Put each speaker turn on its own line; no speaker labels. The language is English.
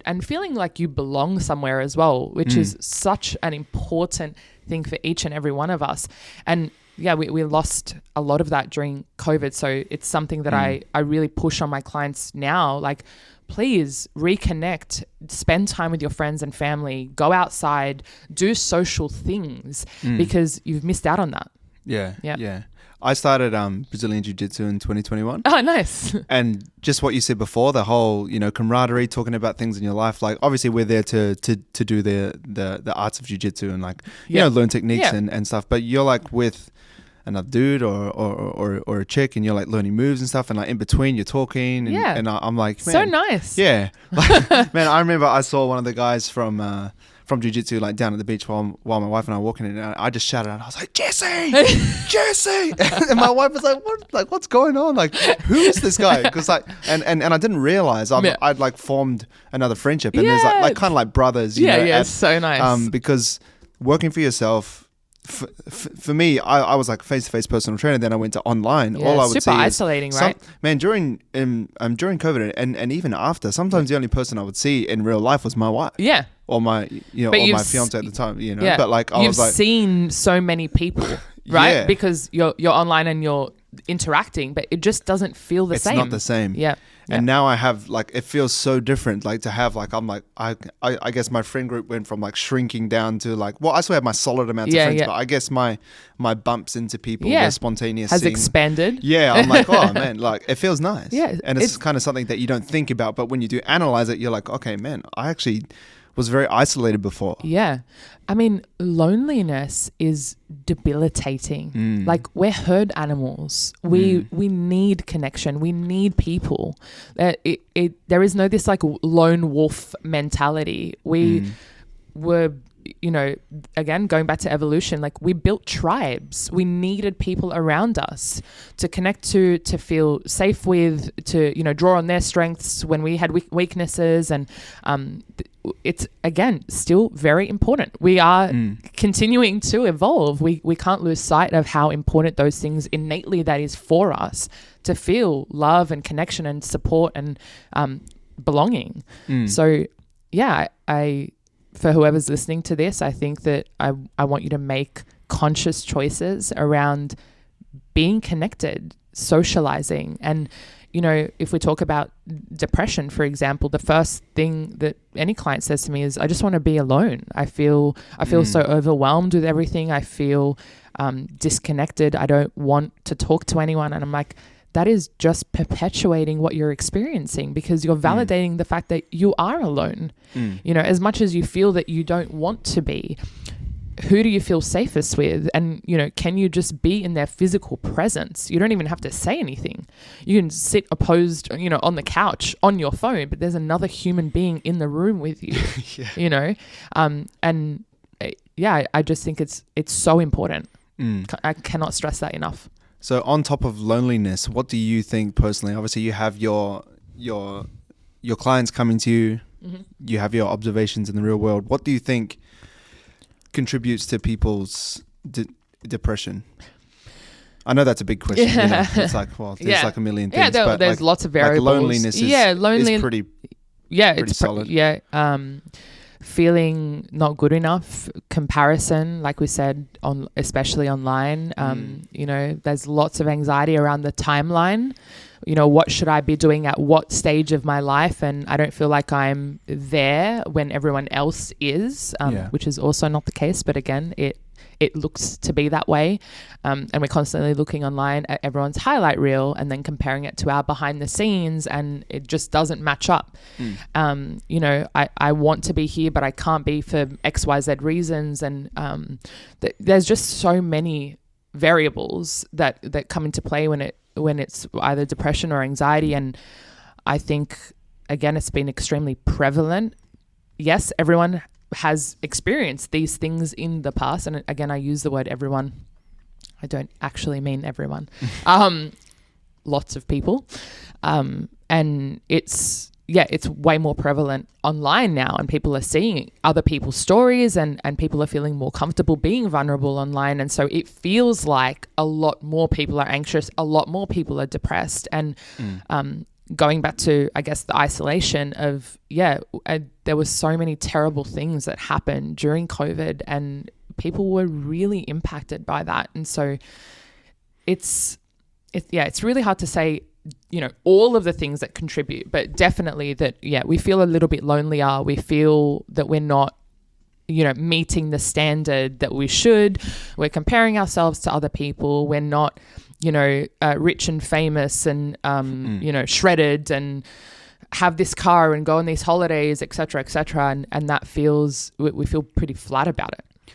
and feeling like you belong somewhere as well, which is such an important thing for each and every one of us. And yeah, we lost a lot of that during COVID. So it's something that I really push on my clients now. Like, please reconnect, spend time with your friends and family, go outside, do social things because you've missed out on that.
Yeah. I started Brazilian Jiu-Jitsu in 2021.
Oh, nice.
And just what you said before, the whole, camaraderie, talking about things in your life. Like, obviously we're there to do the arts of Jiu-Jitsu and like, learn techniques and stuff. But you're like with another dude or a chick and you're like learning moves and stuff. And like in between you're talking. And I'm like, man.
So nice.
Yeah. Like, man, I remember I saw one of the guys from Jiu-Jitsu like down at the beach while my wife and I were walking in, and I just shouted out, I was like, Jesse! And my wife was like, what's going on? Like, who is this guy? Because like, and I didn't realize I'd like formed another friendship, and there's like kind of like brothers, you know,
so nice.
because working for yourself, for me, I was like face-to-face personal trainer. Then I went to online. All I would
super isolating, right?
Man, during COVID and even after, sometimes the only person I would see in real life was my wife. Yeah. Or my, or my fiance at the time, Yeah. But like,
you've seen so many people, right? Yeah. Because you're online and you're interacting, but it just doesn't feel the same.
It's not the same.
Yeah.
And now I have like, it feels so different. Like to have like, I'm like, I guess my friend group went from like shrinking down to like, well, I still have my solid amounts of friends, but I guess my bumps into people, the spontaneous
has
scene,
expanded.
Yeah. I'm like, oh man, like it feels nice.
Yeah.
And it's kind of something that you don't think about, but when you do analyze it, you're like, okay, man, I actually was very isolated before.
Yeah. I mean, loneliness is debilitating. Like, we're herd animals. We need connection. We need people. There is no this like lone wolf mentality. We were, again, going back to evolution, like we built tribes. We needed people around us to connect to feel safe with, to, draw on their strengths when we had weaknesses. And it's, again, still very important. We are continuing to evolve. We can't lose sight of how important those things innately that is for us to feel love and connection and support and belonging. So, yeah, I for whoever's listening to this, I think that I want you to make conscious choices around being connected, socializing. And, if we talk about depression, for example, the first thing that any client says to me is, I just want to be alone. I feel so overwhelmed with everything. I feel disconnected. I don't want to talk to anyone. And I'm like, that is just perpetuating what you're experiencing, because you're validating the fact that you are alone. As much as you feel that you don't want to be, who do you feel safest with? And, can you just be in their physical presence? You don't even have to say anything. You can sit opposed, on the couch on your phone, but there's another human being in the room with you, I just think it's so important. I cannot stress that enough.
So on top of loneliness, what do you think personally? Obviously, you have your clients coming to you. You have your observations in the real world. What do you think contributes to people's depression? I know that's a big question. It's like, well, there's like a million things.
Yeah, there's lots of variables.
Like loneliness is pretty solid.
Feeling not good enough, comparison, like we said, especially online. There's lots of anxiety around the timeline. What should I be doing at what stage of my life? And I don't feel like I'm there when everyone else is, which is also not the case. But again, it looks to be that way. And we're constantly looking online at everyone's highlight reel and then comparing it to our behind the scenes, and it just doesn't match up. I want to be here, but I can't be for XYZ reasons. And there's just so many variables that come into play when it's either depression or anxiety. And I think, again, it's been extremely prevalent. Yes, everyone has experienced these things in the past. And again, I use the word everyone. I don't actually mean everyone. Lots of people. And it's way more prevalent online now, and people are seeing other people's stories and people are feeling more comfortable being vulnerable online. And so it feels like a lot more people are anxious, a lot more people are depressed. And going back to, I guess, the isolation of, there were so many terrible things that happened during COVID, and people were really impacted by that. And so it's really hard to say, you know, all of the things that contribute, but definitely that, we feel a little bit lonelier. We feel that we're not, you know, meeting the standard that we should. We're comparing ourselves to other people. We're not, you know, rich and famous and, you know, shredded and have this car and go on these holidays, et cetera, et cetera. And that feels, we feel pretty flat about it.